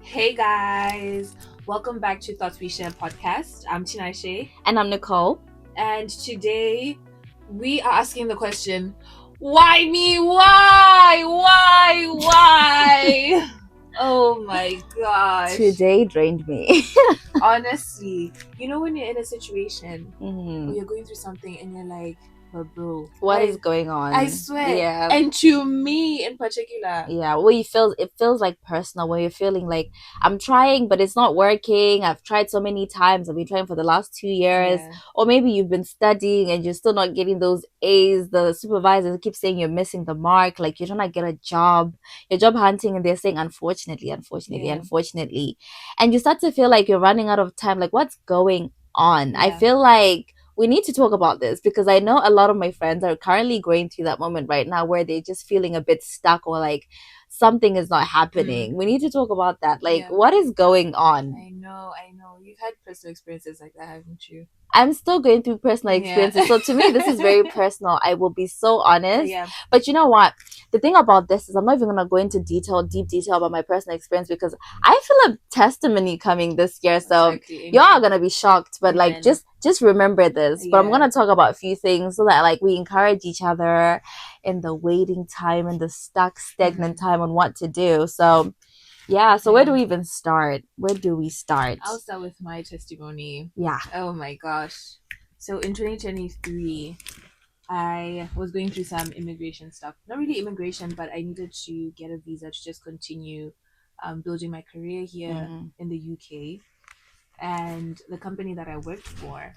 Hey guys, welcome back to Thoughts We Share podcast. I'm Tinashe, And I'm Nicole. and today we are asking the question, why me? Why? Oh my gosh. Today drained me. Honestly, you know when you're in a situation Mhm. or you're going through something and you're like, but bro, What like, is going on? I swear. Yeah. And to me in particular. Yeah. Well, it feels like personal where you're feeling like I'm trying, but it's not working. I've tried so many times. I've been trying for the last 2 years. Yeah. Or maybe you've been studying and you're still not getting those A's. The supervisors keep saying you're missing the mark. Like you're trying to get a job. You're job hunting and they're saying unfortunately. And you start to feel like you're running out of time. Like what's going on? I Yeah. feel like we need to talk about this because I know a lot of my friends are currently going through that moment right now where they're just feeling a bit stuck or like something is not happening. We need to talk about that. Like, Yeah. what is going on? I know. You've had personal experiences like that, haven't you? I'm still going through personal experiences. So to me, this is very personal. I will be so honest. Yeah. But you know what? The thing about this is I'm not even gonna go into deep detail about my personal experience because I feel a testimony coming this year. So Exactly. y'all are gonna be shocked. But like Amen. just remember this. But I'm Yeah. gonna talk about a few things so that like we encourage each other in the waiting time and the stagnant time on what to do. So yeah, so where do we even start? Where do we start? I'll start with my testimony. Yeah. Oh my gosh. So in 2023, I was going through some immigration stuff. Not really immigration, but I needed to get a visa to just continue building my career here in the UK. And the company that I worked for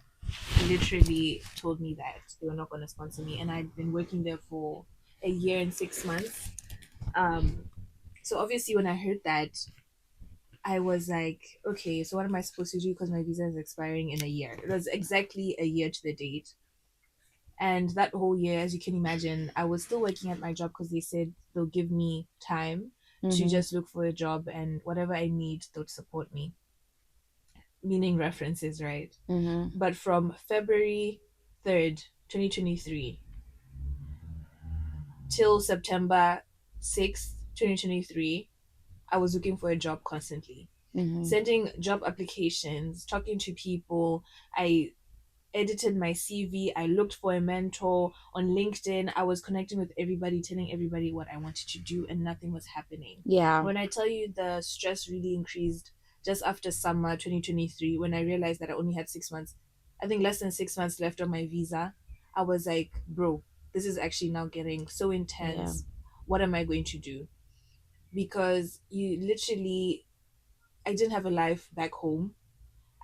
literally told me that they were not going to sponsor me. And I'd been working there for a year and 6 months. So obviously, when I heard that, I was like, okay, so what am I supposed to do? Because my visa is expiring in a year. It was exactly a year to the date. And that whole year, as you can imagine, I was still working at my job because they said they'll give me time to just look for a job and whatever I need, they'll support me. Meaning references, right? But from February 3rd, 2023 till September 6th, 2023, I was looking for a job constantly. Sending job applications, talking to people. I edited my CV. I looked for a mentor on LinkedIn. I was connecting with everybody, telling everybody what I wanted to do, and nothing was happening. Yeah. When I tell you the stress really increased just after summer 2023, when I realized that I only had 6 months, I think less than 6 months left on my visa, I was like, bro, this is actually now getting so intense. What am I going to do? Because I didn't have a life back home.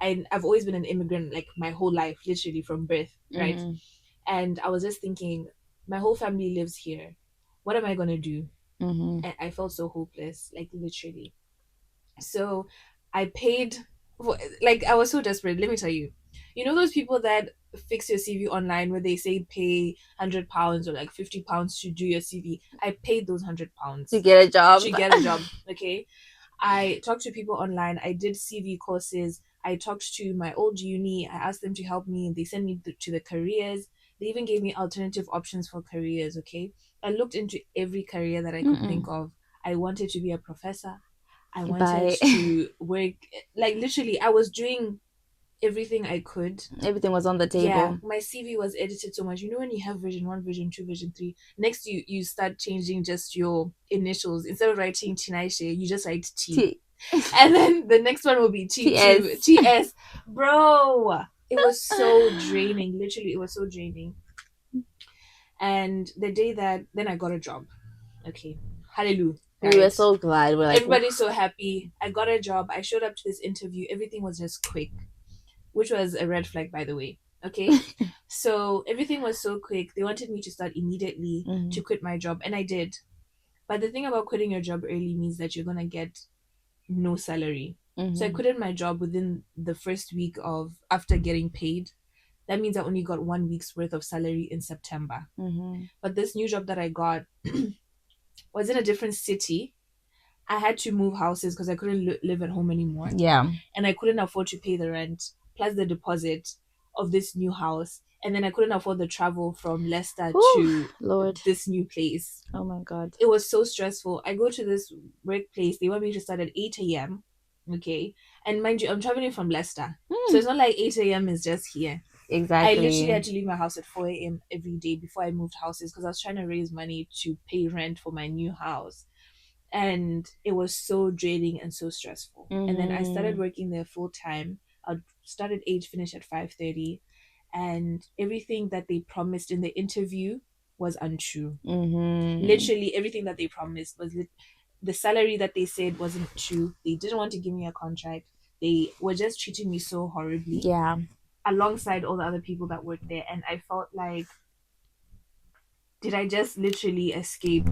I've always been an immigrant like my whole life, literally from birth, right? And I was just thinking, my whole family lives here. What am I gonna do? And I felt so hopeless, like literally. So I paid like I was so desperate. Let me tell you, you know those people that fix your CV online where they say pay £100 or like £50 to do your CV. I paid those £100 to get a job. Okay. I talked to people online. I did CV courses. I talked to my old uni. I asked them to help me. They sent me to the careers. They even gave me alternative options for careers. Okay. I looked into every career that I could think of. I wanted to be a professor. I wanted to work. Like, literally, I was doing everything I could. Everything was on the table. Yeah, my CV was edited so much. You know when you have version 1, version 2, version 3, next you start changing just your initials. Instead of writing Tinashe, you just write T. And then the next one will be T2, TS. Bro, it was so draining. Literally, it was so draining. And the day that then I got a job. Okay. Hallelujah. Right? We were so glad. We're like, everybody's so happy. I got a job. I showed up to this interview. Everything was just quick, which was a red flag, by the way. Okay. So everything was so quick. They wanted me to start immediately to quit my job, and I did. But the thing about quitting your job early means that you're going to get no salary. So I quitted my job within the first week of after getting paid. That means I only got 1 week's worth of salary in September. But this new job that I got was in a different city. I had to move houses because I couldn't live at home anymore. Yeah. And I couldn't afford to pay the rent plus the deposit of this new house. And then I couldn't afford the travel from Leicester to this new place. Oh my God. It was so stressful. I go to this workplace. They want me to start at 8 a.m. Okay. And mind you, I'm traveling from Leicester. So Hmm. it's not like 8 a.m. is just here. I literally Exactly. had to leave my house at 4 a.m. every day before I moved houses because I was trying to raise money to pay rent for my new house. And it was so draining and so stressful. And then I started Mm-hmm. working there full time. I'd start at 8, finish at 5:30, and everything that they promised in the interview was untrue. Mm-hmm. Literally everything that they promised was the salary that they said wasn't true. They didn't want to give me a contract. They were just treating me so horribly Yeah. alongside all the other people that worked there. And I felt like, did I just literally escape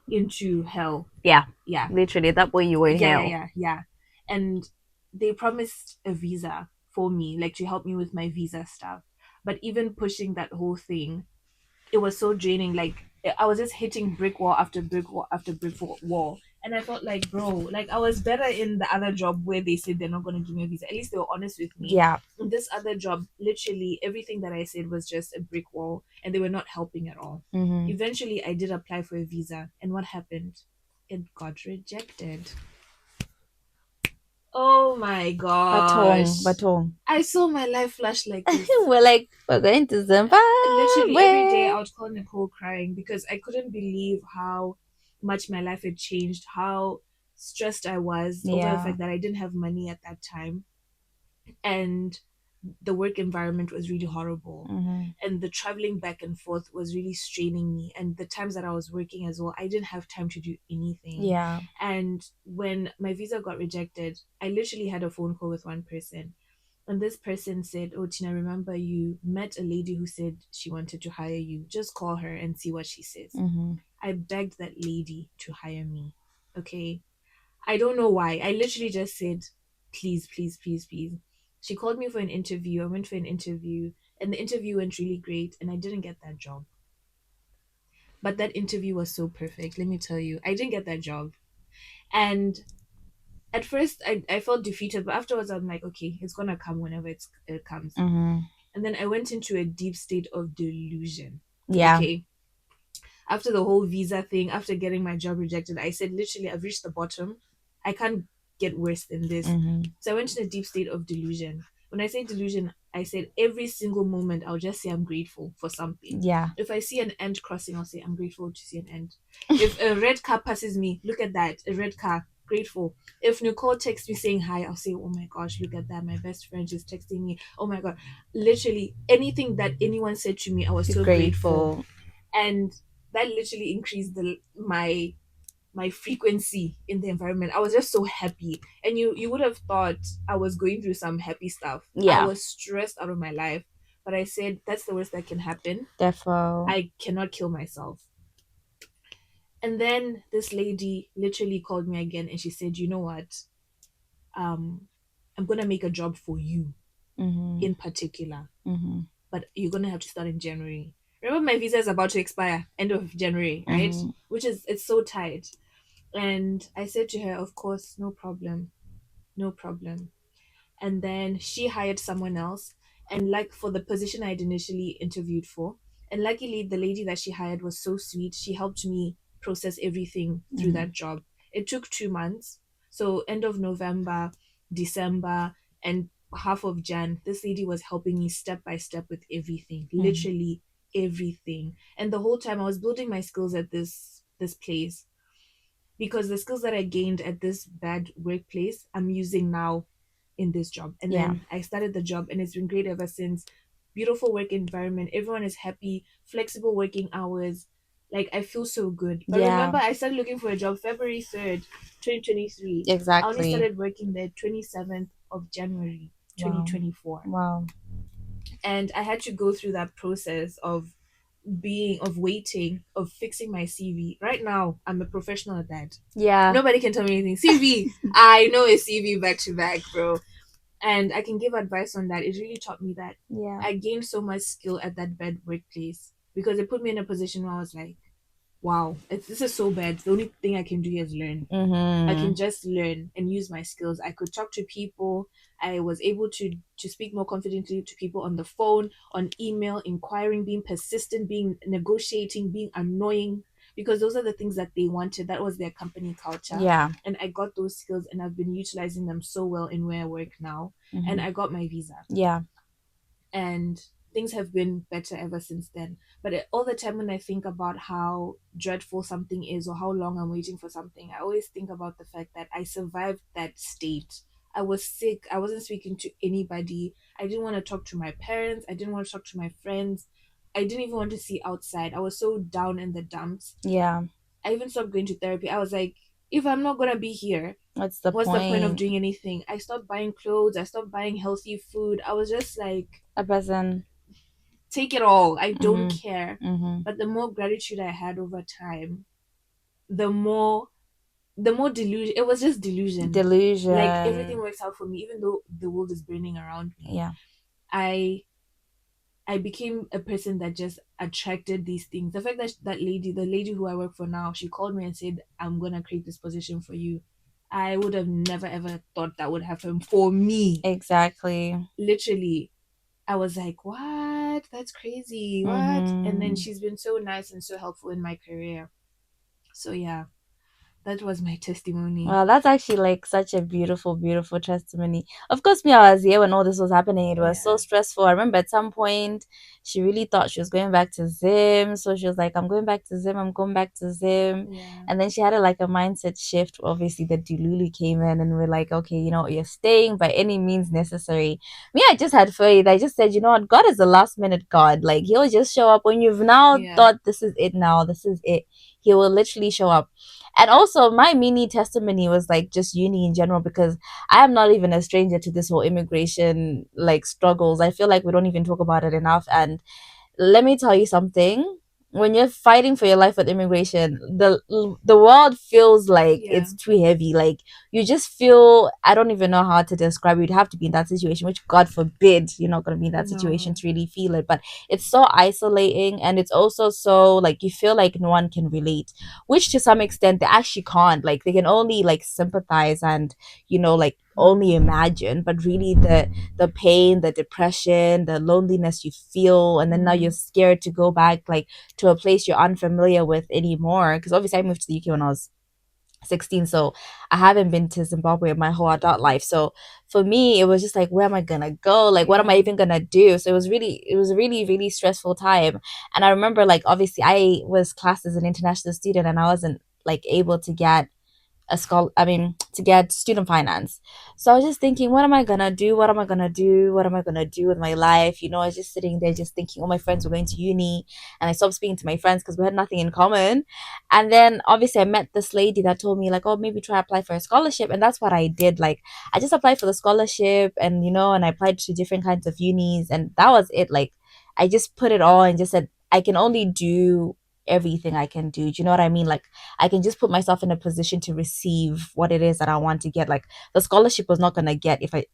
into hell? Yeah. Yeah. Literally, that way you were in Yeah, yeah, hell. yeah, yeah. And they promised a visa for me, like to help me with my visa stuff. But even pushing that whole thing, it was so draining. Like I was just hitting brick wall after brick wall after wall. And I felt like, bro, like I was better in the other job where they said they're not going to give me a visa. At least they were honest with me. Yeah. In this other job, literally everything that I said was just a brick wall and they were not helping at all. Mm-hmm. Eventually, I did apply for a visa. And what happened? It got rejected. Oh my Baton, gosh. baton. I saw my life flash like this. We're like, we're going to Literally every day Zimbabwe. I would call Nicole crying because I couldn't believe how much my life had changed, how stressed I was over the Yeah. fact that I didn't have money at that time. And the work environment was really horrible. Mm-hmm. And the traveling back and forth was really straining me. And the times that I was working as well, I didn't have time to do anything. Yeah. And when my visa got rejected, I literally had a phone call with one person. And this person said, "Oh, Tina, remember you met a lady who said she wanted to hire you. Just call her and see what she says." Mm-hmm. I begged that lady to hire me. Okay. I don't know why. I literally just said, "Please, please, please, please." She called me for an interview. I went for an interview, and the interview went really great, and I didn't get that job. But that interview was so perfect. Let me tell you, I didn't get that job. And at first, I felt defeated, but afterwards, I'm like, okay, it's going to come whenever it comes. Mm-hmm. And then I went into a deep state of delusion. Yeah. Okay. After the whole visa thing, after getting my job rejected, I said, literally, I've reached the bottom. I can't get worse than this. Mm-hmm. So I went in a deep state of delusion. When I say delusion, I said every single moment I'll just say I'm grateful for something. Yeah. If I see an end crossing, I'll say I'm grateful to see an end. If a red car passes me, look at that, a red car, grateful. If Nicole texts me saying hi, I'll say, oh my gosh, look at that, my best friend is texting me. Oh my god. Literally anything that anyone said to me, I was Be so grateful. grateful. And that literally increased my frequency in the environment. I was just so happy. And you would have thought I was going through some happy stuff. I Yeah. was stressed out of my life. But I said that's the worst that can happen. Therefore. I cannot kill myself. And then this lady literally called me again and she said, you know what? Um, I'm gonna make a job for you Mm-hmm. in particular. Mm-hmm. But you're gonna have to start in January. Remember my visa is about to expire end of January, right? Mm-hmm. Which is it's so tight. And I said to her, of course, no problem. No problem. And then she hired someone else. And like for the position I had initially interviewed for, and luckily the lady that she hired was so sweet. She helped me process everything through Mm-hmm. that job. It took 2 months. So end of November, December, and half of Jan, this lady was helping me step by step with everything. Mm-hmm. Literally everything. And the whole time I was building my skills at this place because the skills that I gained at this bad workplace, I'm using now in this job. And Yeah. then I started the job and it's been great ever since. Beautiful work environment. Everyone is happy, flexible working hours. Like I feel so good. But Yeah. remember, I started looking for a job February 3rd, 2023. I only Exactly. started working there 27th of January, Wow. 2024. Wow. And I had to go through that process of waiting, of fixing my CV. Right now, I'm a professional at that. Yeah. Nobody can tell me anything. CV, I know a CV back to back, bro. And I can give advice on that. It really taught me that Yeah. I gained so much skill at that bad workplace because it put me in a position where I was like, wow, this is so bad. The only thing I can do is learn. I Mm-hmm. can just learn and use my skills. I could talk to people. I was able to speak more confidently to people on the phone, on email, inquiring, being persistent, being negotiating, being annoying. because those are the things that they wanted. That was their company culture. Yeah. And I got those skills and I've been utilizing them so well in where I work now. And Mm-hmm. I got my visa. Yeah. And things have been better ever since then. But all the time when I think about how dreadful something is or how long I'm waiting for something, I always think about the fact that I survived that state. I was sick. I wasn't speaking to anybody. I didn't want to talk to my parents. I didn't want to talk to my friends. I didn't even want to see outside. I was so down in the dumps. Yeah. I even stopped going to therapy. I was like, if I'm not going to be here, What's the what's the point of point? doing anything? I stopped buying clothes. I stopped buying healthy food. I was just like, A person. take it all. I don't Mm-hmm. care. Mm-hmm. But the more gratitude I had over time, the more delusion. It was just delusion. Like everything Delusion. works out for me, even though the world is burning around me. Yeah. I I became a person that just attracted these things. The fact that the lady who I work for now, she called me and said, "I'm gonna create this position for you." I would have never ever thought that would happen for me. Exactly. Literally, I was like, what? That's crazy. What? And then Mm-hmm. she's been so nice and so helpful in my career. So yeah, that was my testimony. Well, that's actually like such a beautiful, beautiful testimony. Of course, me, I was here when all this was happening. It was so Yeah. stressful. I remember at some point she really thought she was going back to Zim. So she was like, I'm going back to Zim, I'm going back to Zim. Yeah. And then she had like a mindset shift. Obviously, the Dululu came in and we're like, okay, you know, you're staying by any means necessary. Me, I just had faith. I just said, you know what, God is a last minute God. Like he'll just show up when you've now Yeah. thought this is it now, this is it. He will literally show up. And also my mini testimony was like just uni in general, because I am not even a stranger to this whole immigration like struggles. I feel like we don't even talk about it enough. And let me tell you something. When you're fighting for your life with immigration, the world feels like Yeah. it's too heavy. Like you just feel, I don't even know how to describe it. You'd have to be in that situation, which God forbid you're not gonna be in that situation No. to really feel it. But it's so isolating, and it's also so like you feel like no one can relate, which to some extent they actually can't. Like they can only like sympathize and like only Mm. imagine, but really the pain, the depression, the loneliness you feel, and then now you're Mm. scared to go back like to a place you're unfamiliar with anymore. Because obviously I moved to the UK when I was 16, so I haven't been to Zimbabwe my whole adult life. So for me, it was just like, where am I gonna go? Like, what am I Yeah. even gonna do? So it was a really, really stressful time. And I remember, like, obviously, I was classed as an international student, and I wasn't like able to get a scholar I mean to get student finance. So I was just thinking, what am I gonna do, what am I gonna do, what am I gonna do with my life? I was just sitting there just thinking all my friends were going to uni, and I stopped speaking to my friends because we had nothing in common. And then obviously I met this lady that told me like, oh, maybe try apply for a scholarship, and that's what I did. Like I just applied for the scholarship, and and I applied to different kinds of unis, and that was it. Like I just put it all and just said I can only do everything I can do. Do you know what I mean? Like I can just put myself in a position to receive what it is that I want to get. Like the scholarship was not gonna get if I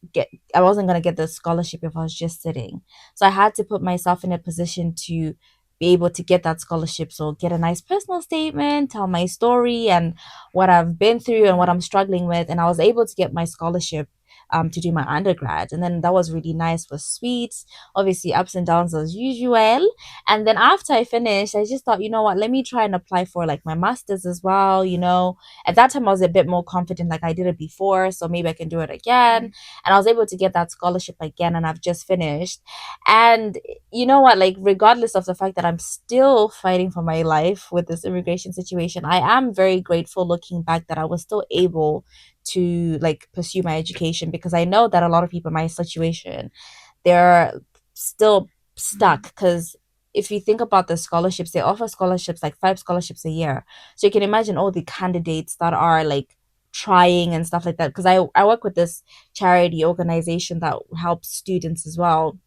wasn't gonna get the scholarship if I was just sitting. So I had to put myself in a position to be able to get that scholarship. So get a nice personal statement, tell my story and what I've been through and what Yeah. I'm struggling with. And I was able to get my scholarship to do my undergrad. And then that was really nice, was sweet. Obviously ups and downs as usual. And then after I finished, I just thought, you know what, let me try and apply for like my master's as well. At that time, I was a bit more confident, like I did it before, so maybe I can do it again. Mm. And I was able to get that scholarship again, and I've just finished. And you know what, like, regardless of the fact that I'm still fighting for my life with this immigration situation, I am very grateful looking back that I was still able to like pursue my education, because I know that a lot of people in my situation, they're still stuck. Mm. Because if you think about the scholarships, they offer scholarships like 5 scholarships a year. So you can imagine all the candidates that are like trying and stuff like that. Because I work with this charity organization that helps students as well,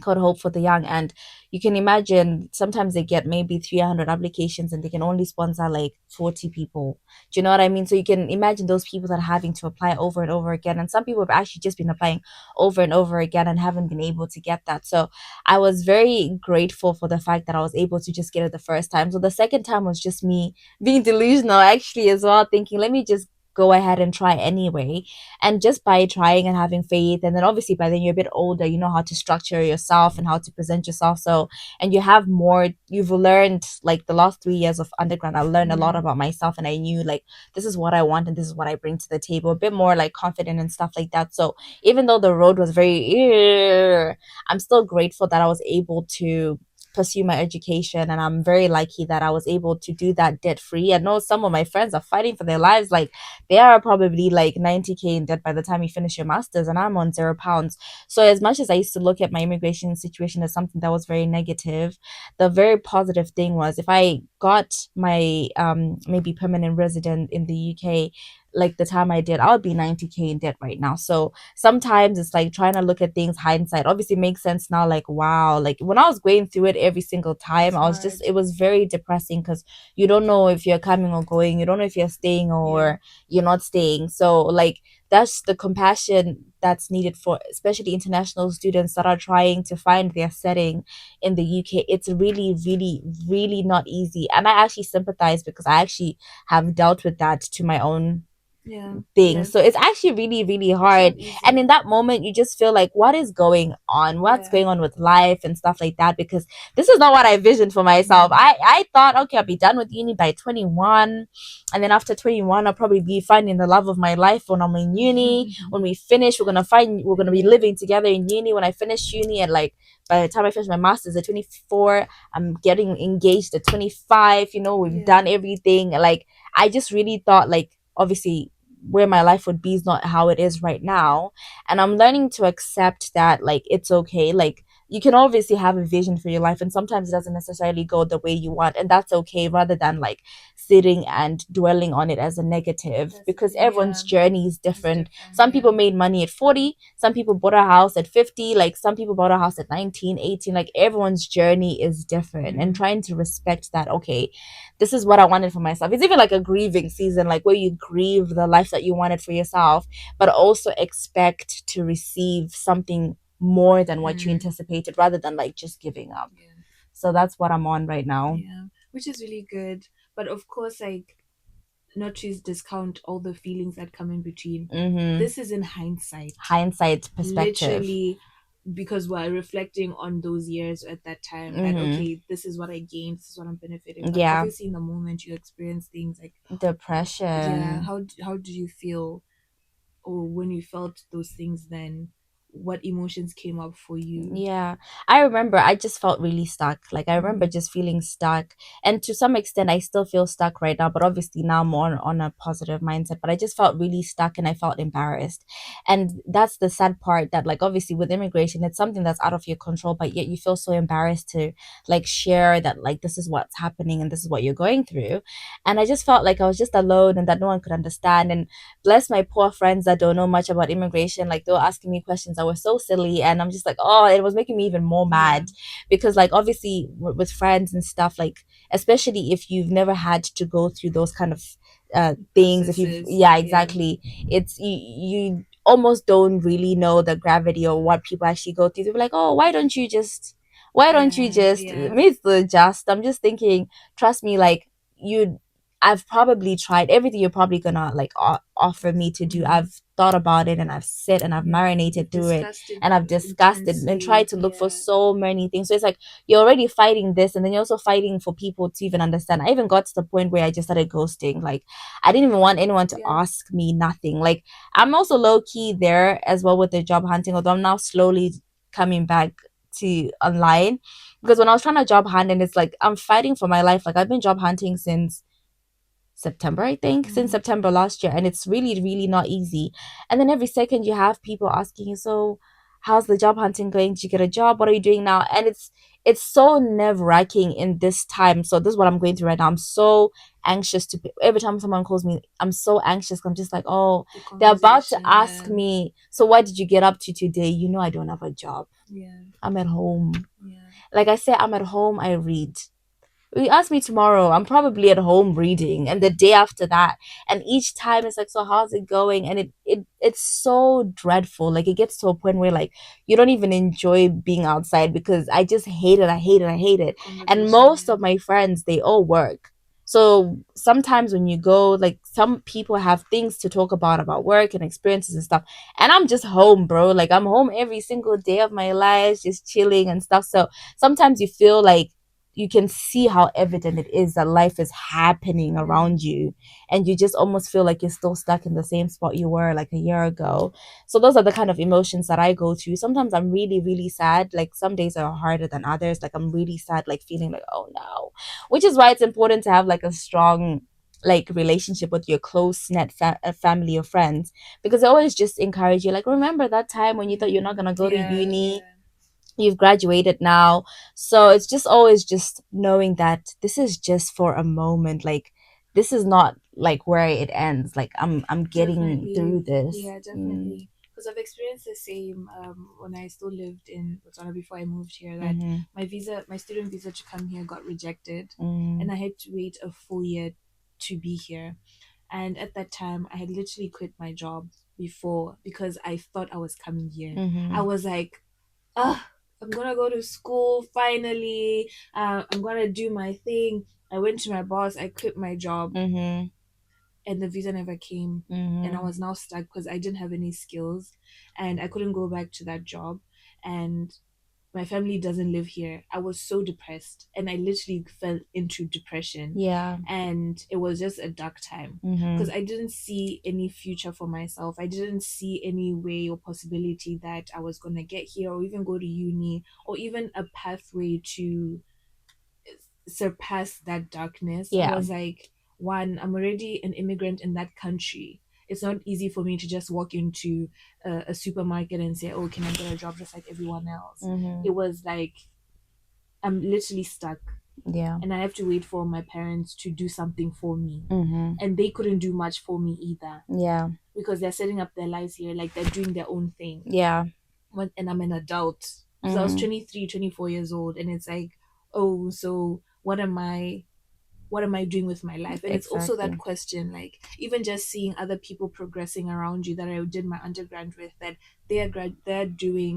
called Hope for the Young. And you can imagine sometimes they get maybe 300 applications and they can only sponsor like 40 people. Do you know what I mean? So you can imagine those people that are having to apply over and over again. And some people have actually just been applying over and over again and haven't been able to get that. So I was very grateful for the fact that I was able to just get it the first time. So the second time was just me being delusional actually as well, thinking, let me just go ahead and try anyway. And just by trying and having faith, and then obviously by then you're a bit older, you know how to structure yourself and how to present yourself. So, and you have more, you've learned, like the last 3 years of undergrad, I learned a lot about myself, and I knew like this is what I want and this is what I bring to the table, a bit more like confident and stuff like that. So even though the road was very, I'm still grateful that I was able to pursue my education, and I'm very lucky that I was able to do that debt free. I know some of my friends are fighting for their lives, like they are probably like 90K in debt by the time you finish your masters, and I'm on £0. So as much as I used to look at my immigration situation as something that was very negative, the very positive thing was if I got my maybe permanent resident in the UK like the time I did, I would be 90K in debt right now. So sometimes it's like trying to look at things hindsight obviously makes sense now, like wow, like when I was going through it every single time, It's I was just, hard. it was very depressing because you don't know if you're coming or going, you don't know if you're staying Yeah. or you're not staying. So like that's the compassion that's needed for especially international students that are trying to find their setting in the UK. It's really, really, really not easy. And I actually sympathize because I actually have dealt with that to my own Yeah. things. So Yes. it's actually really, really It's hard. not And easy. in that moment, you just feel like, what is going on? What's Yeah. going on with life and stuff like that? Because this is not what I visioned for myself. Mm. I thought, okay, I'll be done with uni by 21. And then after 21, I'll probably be finding the love of my life when I'm in uni. When we finish, we're going to be Yeah. living together in uni. When I finish uni, and like, by the time I finish my master's at 24, I'm getting engaged at 25. You know, we've Yeah. done everything. Like, I just really thought, like, obviously where my life would be is not how it is right now, and I'm learning to accept that like it's okay. Like you can obviously have a vision for your life, and sometimes it doesn't necessarily go the way you want, and that's okay, rather than like sitting and dwelling on it as a negative, That's the because thing. everyone's Yeah. journey is It's different. different. Some Yeah. people made money at 40, some people bought a house at 50, like some people bought a house at 19, 18. Like everyone's journey is different, and Mm. trying to respect that, okay, this is what I wanted for myself. It's even like a grieving season, like where you grieve the life that you wanted for yourself, but also expect to receive something more than what you Mm. anticipated, rather than like just giving up. Yeah. So that's what I'm on right now. Yeah. Which is really good. But of course, like, not to discount all the feelings that come in between. Mm-hmm. This is in hindsight. Hindsight perspective. Literally, because we're reflecting on those years at that time, that Mm-hmm. okay, this is what I gained, this is what I'm benefiting. But Yeah. obviously in the moment you experience things like, yeah, Depression. how do you feel, or when you felt those things, then what emotions came up for you? Yeah, I remember I just felt really stuck. Like I remember Mm. just feeling stuck, and to some extent I still feel stuck right now, but obviously now I'm more on a positive mindset. But I just felt really stuck and I felt embarrassed. And that's the sad part, that like obviously with immigration it's something that's out of your control, but yet you feel so embarrassed to like share that like this is what's happening and this is what you're going through. And I just felt like I was just alone and that no one could understand. And bless my poor friends that don't know much about immigration, like they were asking me questions that were so silly, and I'm just like, oh, it was making me even more Yeah. mad. Because like obviously with friends and stuff, like especially if you've never had to go through those kind of things, if you've, Processes. yeah, Yeah. exactly, it's you almost don't really know the gravity of what people actually go through. They're like, oh, why don't you Yeah. just Yeah. miss the just, I'm just thinking, trust me, like you, I've probably tried everything you're probably gonna like offer me to do. Mm. I've thought about it and I've sit and I've Yeah. marinated You've through it, discussed it and I've discussed it and tried intensely. to look for Yeah. so many things. So it's like you're already fighting this, and then you're also fighting for people to even understand. I even got to the point where I just started ghosting. Like I didn't even want anyone to Yeah. ask me nothing. Like I'm also low key there as well with the job hunting, although I'm now slowly coming back to online, because when I was trying to job hunt, and it's like I'm fighting for my life. Like I've been job hunting since September, I think, since Mm. September last year, and it's really, really not easy. And then every second you have people asking you, so how's the job hunting going? Did you get a job? What are you doing now? And it's so nerve wracking in this time. So this is what I'm going through right now. I'm so anxious to every time someone calls me, I'm so anxious. I'm just like, oh, The they're about to conversation. ask Yeah. me, so what did you get up to today? You know I don't have a job. Yeah. I'm at home. Yeah. Like I said, I'm at home, I read. You ask me tomorrow, I'm probably at home reading, and the day after that, and each time it's like, so how's it going? And it's so dreadful. Like it gets to a point where like you don't even enjoy being outside, because I just hate it. I hate it. I hate it. And Conversation. most Yeah. of my friends, they all work. So sometimes when you go, like, some people have things to talk about work and experiences and stuff, and I'm just home, bro. Like, I'm home every single day of my life, just chilling and stuff. So sometimes you feel like you can see how evident it is that life is happening around you, and you just almost feel like you're still stuck in the same spot you were like a year ago. So those are the kind of emotions that I go through. Sometimes I'm really, really sad. Like, some days are harder than others. Like, I'm really sad, like feeling like, oh no. Which is why it's important to have like a strong, like, relationship with your close net family or friends, because they always just encourage you, like, remember that time when you thought you're not gonna go to Yeah, uni, yeah. you've graduated now. So it's just always just knowing that this is just for a moment. Like, this is not like where it ends. Like, I'm getting through Definitely. this. Yeah, definitely. Because I've experienced the same when I still lived in Botswana before I moved here, that Mm-hmm. my student visa to come here got rejected, Mm-hmm. and I had to wait a full year to be here. And at that time, I had literally quit my job before because I thought I was coming here. I Mm-hmm. was like, ah, I'm gonna go to school finally. I'm gonna do my thing. I went to my boss, I quit my job, Mm-hmm. and the visa never came. And I Mm-hmm. was now stuck because I didn't have any skills and I couldn't go back to that job. And my family doesn't live here. I was so depressed and I literally fell into depression. Yeah. And it was just a dark time Mm-hmm. because I didn't see any future for myself. I didn't see any way or possibility that I was going to get here or even go to uni or even a pathway to surpass that darkness. I Yeah. was like, one, I'm already an immigrant in that country. It's not easy for me to just walk into a supermarket and say, oh, can I get a job just like everyone else? Mm-hmm. It was like, I'm literally stuck Yeah. and I have to wait for my parents to do something for me. Mm-hmm. And they couldn't do much for me either Yeah. because they're setting up their lives here, like they're doing their own thing. Yeah. And I'm an adult. Because I was Mm-hmm. 23, 24 years old. And it's like, oh, so what am I doing with my life? And it's also that Exactly. question, like even just seeing other people progressing around you that I did my undergrad with, that they're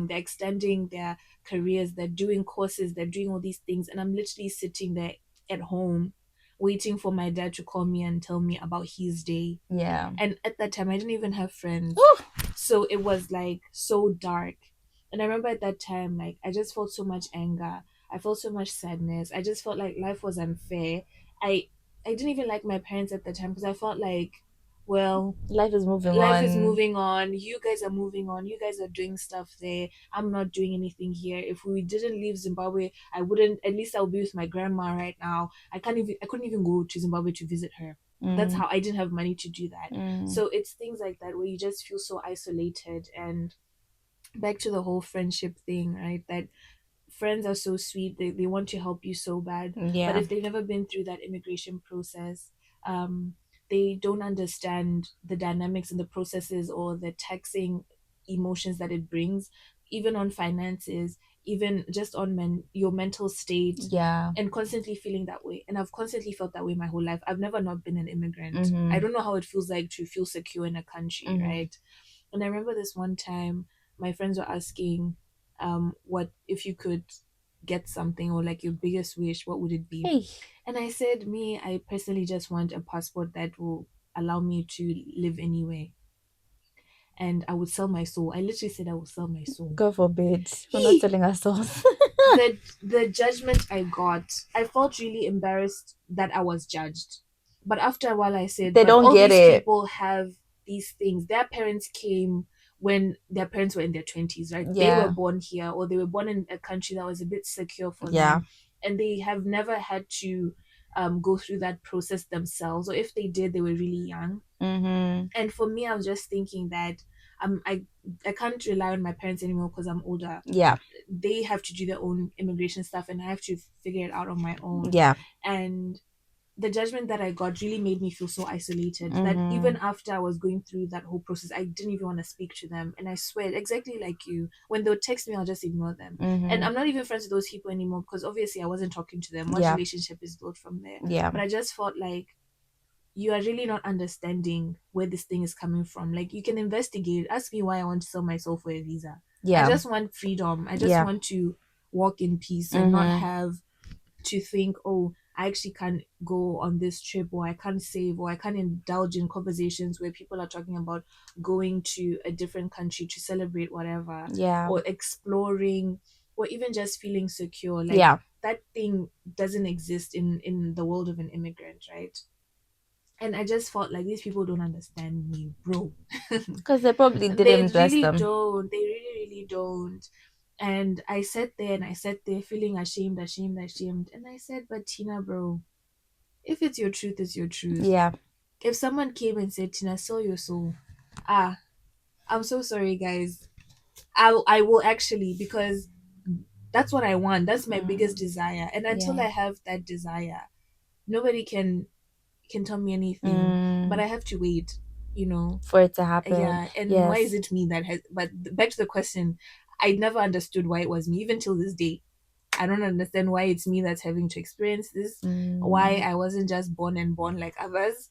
extending their careers, they're doing courses, they're doing all these things, and I'm literally sitting there at home waiting for my dad to call me and tell me about his day. Yeah. And at that time I didn't even have friends. Whew. So it was like so dark. And I remember at that time, like I just felt so much anger. I felt so much sadness. I just felt like life was unfair. I I didn't even like my parents at the time because I felt like, well, Life is moving life is on. moving on. You guys are moving on. You guys are doing stuff there. I'm not doing anything here. If we didn't leave Zimbabwe, I wouldn't. At least I'll be with my grandma right now. I couldn't even go to Zimbabwe to visit her. That's Mm, how I didn't have money to do that. mm, So it's things like that where you just feel so isolated. And back to the whole friendship thing, right? That friends are so sweet, they want to help you so bad, but yeah. if they've never been through that immigration process, um, they don't understand the dynamics and the processes or the taxing emotions that it brings, even on finances, even just on your mental state, Yeah. and constantly feeling that way. And I've constantly felt that way my whole life. I've never not been an immigrant. I Mm-hmm. don't know how it feels like to feel secure in a country, Mm-hmm. right? And I remember this one time, my friends were asking, what if you could get something or like your biggest wish, what would it be? Hey. And I said, me, I personally just want a passport that will allow me to live anywhere. And I would sell my soul. I literally said I would sell my soul. God forbid. We're not telling ourselves. The judgment I got, I felt really embarrassed that I was judged. But after a while, I said, They but don't all get these it. people have these things. Their parents came when their parents were in their 20s, right? They were Yeah. born here or they were born in a country that was a bit secure for Yeah. them. And they have never had to go through that process themselves. Or if they did, they were really young. Mm-hmm. And for me, I was just thinking that um, I, I can't rely on my parents anymore because I'm older. Yeah. They have to do their own immigration stuff and I have to figure it out on my own. Yeah. And the judgment that I got really made me feel so isolated that Mm-hmm. even after I was going through that whole process, I didn't even want to speak to them. And I swear, exactly like you, when they'll text me, I'll just ignore them. And Mm-hmm. I'm not even friends with those people anymore because obviously I wasn't talking to them. What Yeah. relationship is built from there? Yeah. But I just felt like you are really not understanding where this thing is coming from. Like you can investigate, ask me why I want to sell myself for a visa. I Yeah. just want freedom. I just Yeah. want to walk in peace and not Mm-hmm. have to think, oh, I actually can't go on this trip, or I can't save, or I can't indulge in conversations where people are talking about going to a different country to celebrate whatever, Yeah. or exploring, or even just feeling secure. Like Yeah. that thing doesn't exist in the world of an immigrant, right? And I just felt like these people don't understand me, bro. Because they probably They didn't bless really them. don't. They really, really don't. And I sat there and I sat there feeling ashamed, ashamed, ashamed. And I said, but Tina, bro, if it's your truth, it's your truth. Yeah. If someone came and said, Tina, sell your soul, ah, I'm so sorry, guys. I will actually, because that's what I want. That's my biggest desire. And until Yeah. I have that desire, nobody can tell me anything. But Mm, I have to wait, you know. for it to happen. Yeah, and why is Yes. it me that has? But back to the question, I never understood why it was me, even till this day. I don't understand why it's me that's having to experience this. Why Mm. I wasn't just born and born like others.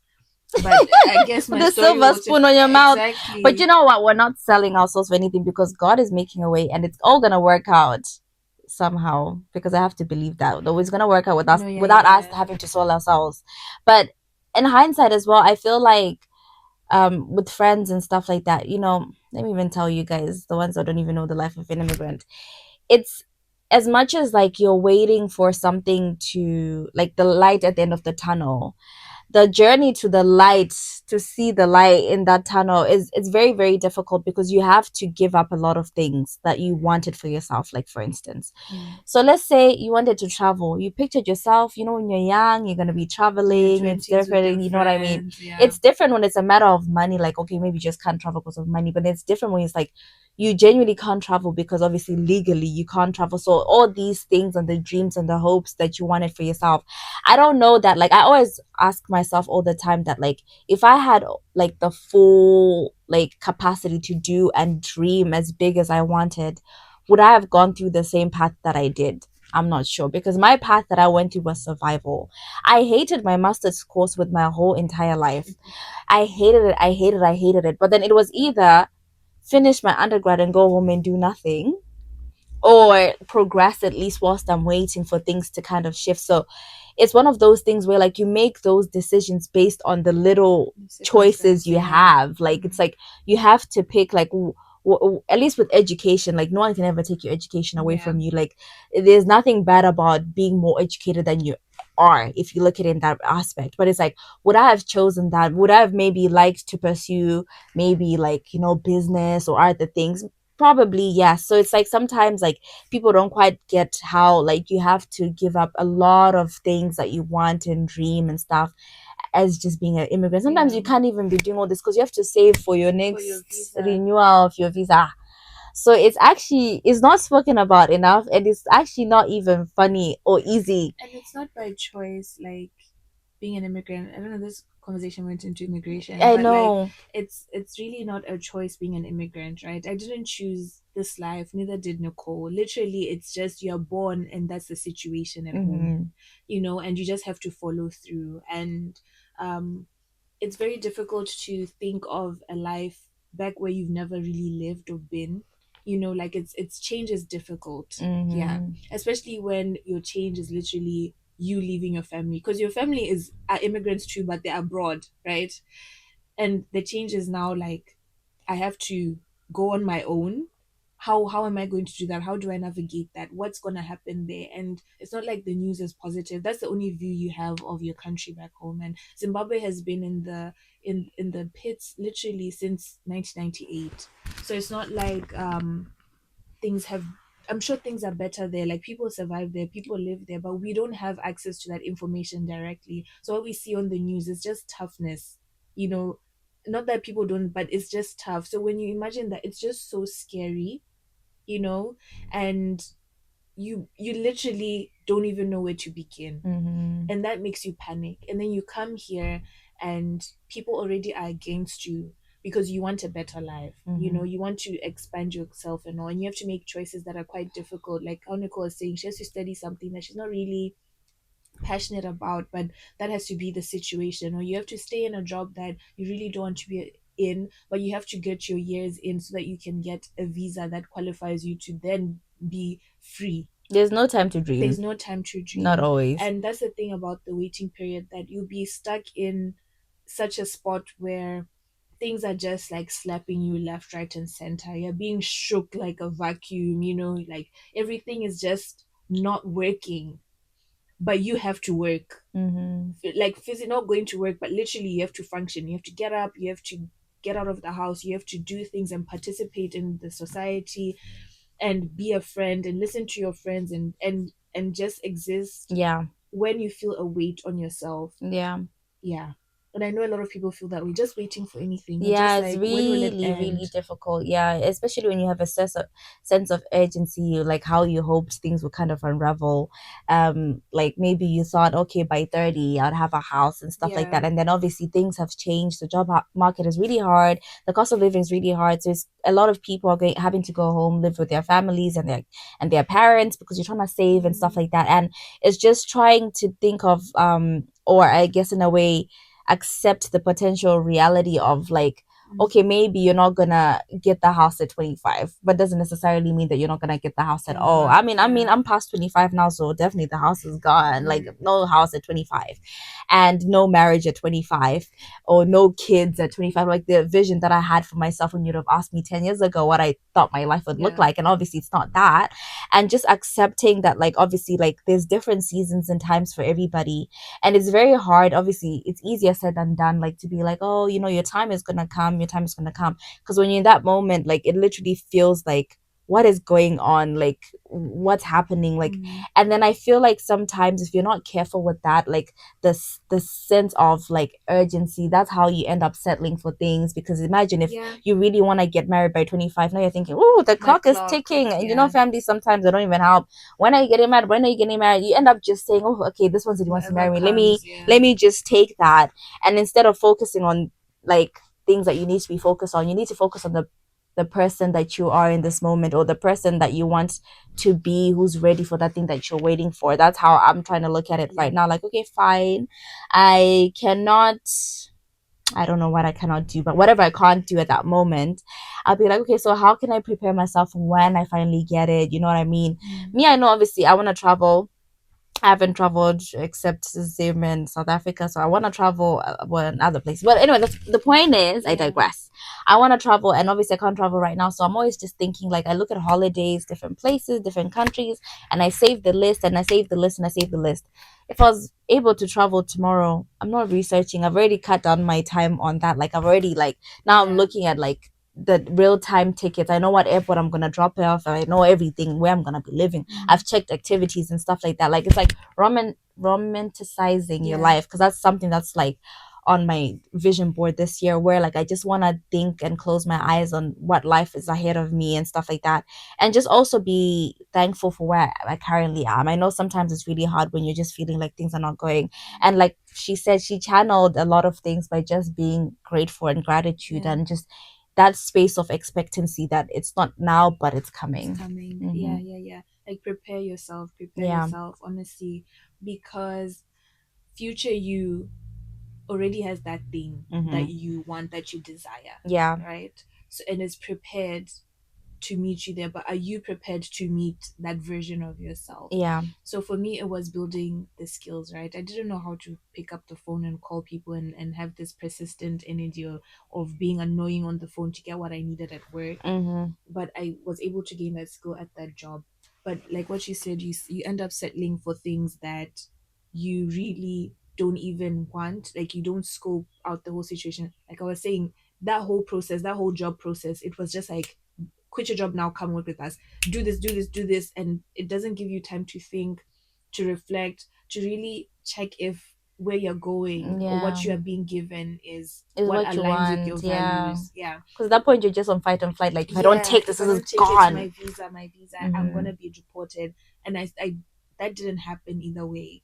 But I guess my The story silver will spoon on your mouth. But you exactly. know what? We're not selling our souls for anything because God is making a way and it's all gonna work out somehow. Because I have to believe that. Though it's gonna work out with us No, yeah, without us yeah. having to soil ourselves. But in hindsight as well, I feel like with friends and stuff like that, let me even tell you guys, the ones that don't even know the life of an immigrant, it's as much as like you're waiting for something to like the light at the end of the tunnel, the journey to the light, to see the light in that tunnel, is it's very very difficult because you have to give up a lot of things that you wanted for yourself. Like for instance, Mm. so let's say you wanted to travel, you pictured yourself, when you're young, you're going to be In your traveling, it's 20s with your different, you know what I mean? friends, yeah. It's different when it's a matter of money, like okay, maybe you just can't travel because of money, but it's different when it's like you genuinely can't travel because obviously legally you can't travel. So all these things and the dreams and the hopes that you wanted for yourself, I don't know that, like I always ask myself all the time that like if I had like the full like capacity to do and dream as big as I wanted, would I have gone through the same path that I did? I'm not sure because my path that I went through was survival. I hated my master's course with my whole entire life. I hated it. I hated it. I hated it. But then it was either finish my undergrad and go home and do nothing, or progress at least whilst I'm waiting for things to kind of shift. So it's one of those things where like you make those decisions based on the little choices Circumstance, you yeah. have. Like it's like you have to pick like at least with education, like no one can ever take your education away Yeah. from you. Like there's nothing bad about being more educated than you are if you look at it in that aspect. But it's like, would I have chosen that? Would I have maybe liked to pursue maybe like business or other things? Probably yes. So it's like sometimes like people don't quite get how like you have to give up a lot of things that you want and dream and stuff as just being an immigrant. Sometimes Yeah. you can't even be doing all this because you have to save for your For your next visa. renewal of your visa. So it's not spoken about enough, and it's actually not even funny or easy. And it's not by choice, like being an immigrant. I don't know, this conversation went into immigration, I but like know. it's really not a choice being an immigrant, right? I didn't choose this life, neither did Nicole. Literally, it's just you're born and that's the situation at home, Mm-hmm. and you just have to follow through. And um it's very difficult to think of a life back where you've never really lived or been. Like it's change is difficult. Yeah, Mm-hmm. especially when your change is literally you leaving your family, because your family are immigrants too, but they're abroad, right? And the change is now like I have to go on my own. How am I going to do that? How do I navigate that? What's going to happen there? And it's not like the news is positive. That's the only view you have of your country back home. And Zimbabwe has been in the pits literally since 1998. So it's not like things have, I'm sure things are better there. Like people survive there, people live there, but we don't have access to that information directly. So what we see on the news is just toughness, you know, not that people don't, but it's just tough. So when you imagine that, it's just so scary, you know, and you literally don't even know where to begin, Mm-hmm. and that makes you panic. And then you come here and people already are against you because you want a better life, Mm-hmm. you want to expand yourself and all, and you have to make choices that are quite difficult. Like how Nicole was saying, she has to study something that she's not really passionate about, but that has to be the situation. Or you have to stay in a job that you really don't want to be in, but you have to get your years in so that you can get a visa that qualifies you to then be free. There's no time to There's dream. no time to Not dream. always. And that's the thing about the waiting period, that you'll be stuck in such a spot where things are just like slapping you left, right, and center. You're being shook like a vacuum, like everything is just not working, but you have to work. Mm-hmm. Like physically not going to work, but literally you have to function. You have to get up, you have to get out of the house, you have to do things and participate in the society and be a friend and listen to your friends and just exist Yeah. when you feel a weight on yourself. Yeah. Yeah. And I know a lot of people feel that we're just waiting for anything. We're just Yeah, it's like, when will it really, really end? difficult. Yeah, especially when you have a sense of urgency, like how you hoped things would kind of unravel. Like maybe you thought, okay, by 30, I'd have a house and stuff like Yeah. that. And then obviously things have changed. The market is really hard. The cost of living is really hard. So it's a lot of people are having to go home, live with their families and their parents because you're trying to save and stuff Mhm. like that. And it's just trying to think of or I guess in a way accept the potential reality of like, okay, Mhm. maybe you're not gonna get the house at 25, but doesn't necessarily mean that you're not gonna get the house at all. Ever. I mean Yeah. I'm past 25 now, so definitely the house is gone. Like Mm. no house at 25 and no marriage at 25 or no kids at 25. Like the vision that I had for myself when you'd have asked me 10 years ago what I thought my life would look Yeah. like, and obviously it's not that. And just accepting that like obviously like there's different seasons and times for everybody, and it's very hard. Obviously it's easier said than done, like to be like, oh, your time is gonna come, your time is gonna come, because when you're in that moment, like it literally feels like what is going on, like what's happening, like. Mm. And then I feel like sometimes if you're not careful with that, like the sense of like urgency, that's how you end up settling for things. Because imagine if Yeah. you really want to get married by 25, now you're thinking, oh, the My clock is clock. ticking, and Yeah. families sometimes they don't even help. When are you getting married? When are you getting married? You end up just saying, oh, okay, this one said he wants to Whatever marry me. Let me comes. Yeah. let me just take that. And instead of focusing on like things that you need to be focused on, you need to focus on the person that you are in this moment, or the person that you want to be, who's ready for that thing that you're waiting for. That's how I'm trying to look at it Yeah. right now. Like, okay, fine. I cannot, I don't know what I cannot do, but whatever I can't do at that moment, I'll be like, okay, so how can I prepare myself when I finally get it? You know what I mean? Mm. Me, I know obviously I want to travel. I haven't traveled except Zim in South Africa, so I want to travel well, in other places. But anyway, the point is, I Yeah. digress. I want to travel, and obviously I can't travel right now, so I'm always just thinking like I look at holidays, different places, different countries, and I save the list, and I save the list, and I save the list. If I was able to travel tomorrow, I'm not researching. I've already cut down my time on that. Like I've already like now I'm Yeah. looking at like the real time tickets. I know what airport I'm gonna drop off. I know everything where I'm gonna be living. Mm. I've checked activities and stuff like that. Like it's like romanticizing your Yeah. life, because that's something that's like on my vision board this year, where like I just want to think and close my eyes on what life is ahead of me and stuff like that, and just also be thankful for where I currently am. I know sometimes it's really hard when you're just feeling like things are not going, and like she said, she channeled a lot of things by just being grateful and gratitude, Yeah. and just that space of expectancy that it's not now but it's It's coming. coming. Hmm. Yeah. Yeah. Yeah. Like prepare yourself. Prepare Yeah. yourself. Honestly, because future you already has that thing that Hmm. you want, that you desire, Yeah. right? So and is prepared to meet you there, but are you prepared to meet that version of yourself? Yeah. So for me it was building the skills, right? I didn't know how to pick up the phone and call people and have this persistent energy of being annoying on the phone to get what I needed at work, Hmm. but I was able to gain that skill at that job. But like what you said, you end up settling for things that you really don't even want. Like you don't scope out the whole situation. Like I was saying, that whole process, that whole job process, it was just like, quit your job now, come work with us, do this, do this, do this, and it doesn't give you time to think, to reflect, to really check if where you're going or Yeah. what you are being given is Is what what you aligns with your want. Yeah. values. Yeah. Because at that point, you're just on fight and flight. Like, if I don't Yeah, take this, if I this is don't take it, gone. my visa, I'm Hmm. gonna be deported. And I that didn't happen either way.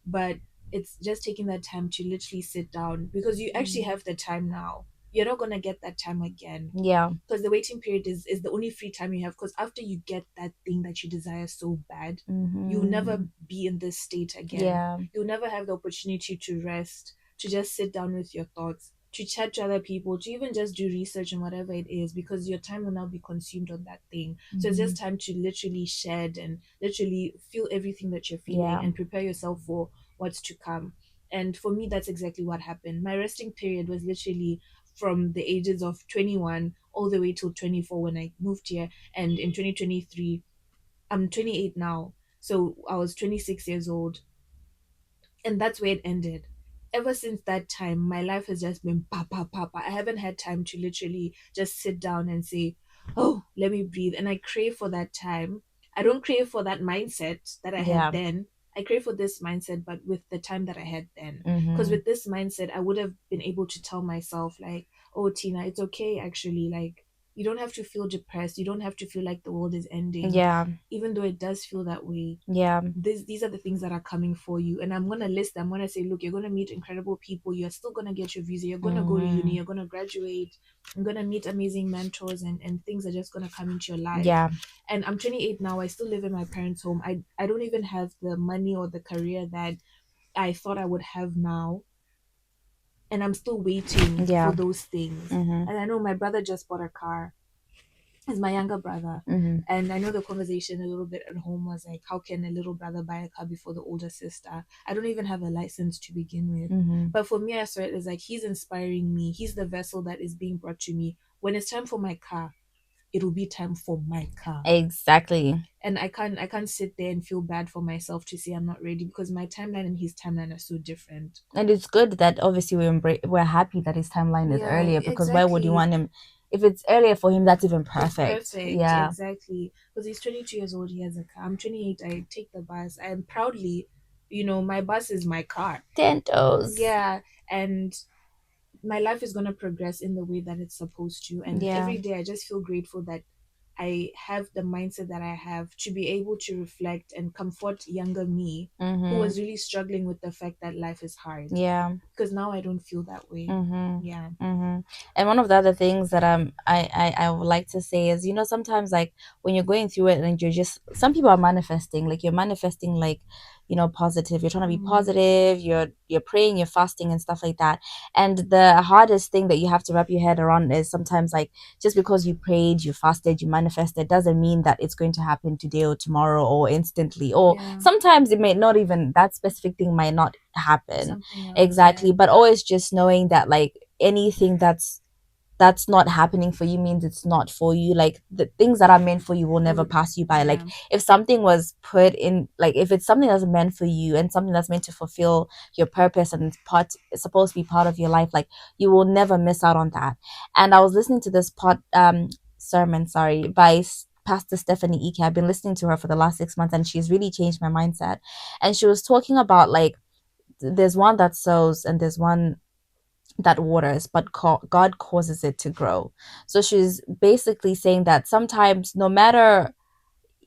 But it's just taking that time to literally sit down, because you actually have the time now. You're not gonna get that time again, Yeah. because the waiting period is the only free time you have. Because after you get that thing that you desire so bad, you'll never Hmm. be in this state again. Yeah. You'll never have the opportunity to rest, to just sit down with your thoughts, to chat to other people, to even just do research and whatever it is, because your time will now be consumed on that thing. So it's just time to literally shed and literally feel everything that you're feeling Yeah. and prepare yourself for what's to come. And for me, that's exactly what happened. My resting period was literally from the ages of 21 all the way till 24 when I moved here. And in 2023, I'm 28 now. So I was 26 years old, and that's where it ended. Ever since that time, my life has just been pa pa pa pa. I haven't had time to literally just sit down and say, "Oh, let me breathe." And I crave for that time. I don't crave for that mindset that I had Yeah. then. I crave for this mindset, but with the time that I had then. Because Mm-hmm. with this mindset, I would have been able to tell myself, like, "Oh, Tina, it's okay. Actually, like, you don't have to feel depressed. You don't have to feel like the world is ending, Yeah. even though it does feel that way. Yeah. These are the things that are coming for you, and I'm gonna list them. I'm gonna say, look, you're gonna meet incredible people, you're still gonna get your visa, you're gonna go to uni, Mm-hmm. you're gonna graduate, you're gonna meet amazing mentors, and things are just gonna come into your life. Yeah. And I'm 28 now. I still live in my parents' home. I don't even have the money or the career that I thought I would have now, and I'm still waiting for Yeah. those things. Mm-hmm. And I know my brother just bought a car. He's my younger brother. Mm-hmm. And I know the conversation a little bit at home was like, how can a little brother buy a car before the older sister? I don't even have a license to begin with. Mm-hmm. But for me, I saw it as like, he's inspiring me. He's the vessel that is being brought to me. When it's time for my car, it'll be time for my car. Exactly. And I can't sit there and feel bad for myself to say I'm not ready, because my timeline and his timeline are so different. And it's good that obviously we're happy that his timeline is Yeah, earlier, because why would you exactly. want him if it's earlier for him? That's even It's perfect. perfect, Yeah. exactly. Because he's 22 years old, he has a car. I'm 28, I take the bus. And proudly, my bus is my car. Tentos. Yeah, and my life is going to progress in the way that it's supposed to. And Yeah. every day I just feel grateful that I have the mindset that I have to be able to reflect and comfort younger me who Mm-hmm. was really struggling with the fact that life is hard. Yeah. Because now I don't feel that way. Mm-hmm. Yeah. Mm-hmm. And one of the other things that I would like to say is, sometimes like when you're going through it and you're just, some people are manifesting, like you're manifesting like, positive. You're trying to be Mm-hmm. positive, you're praying, you're fasting and stuff like that. And the hardest thing that you have to wrap your head around is sometimes like just because you prayed, you fasted, you manifested doesn't mean that it's going to happen today or tomorrow or instantly. Or Yeah. sometimes it may not, even that specific thing might not happen. Something else, yeah. Exactly. But always just knowing that like anything that's not happening for you means it's not for you. Like the things that are meant for you will never pass you by. Like Yeah. if something was put in, like if it's something that's meant for you and something that's meant to fulfill your purpose and it's supposed to be part of your life, like you will never miss out on that. And I was listening to this sermon, sorry, by Pastor Stephanie Ike. I've been listening to her for the last 6 months, and she's really changed my mindset. And she was talking about like there's one that sows and there's one that waters, but God causes it to grow. So she's basically saying that sometimes, no matter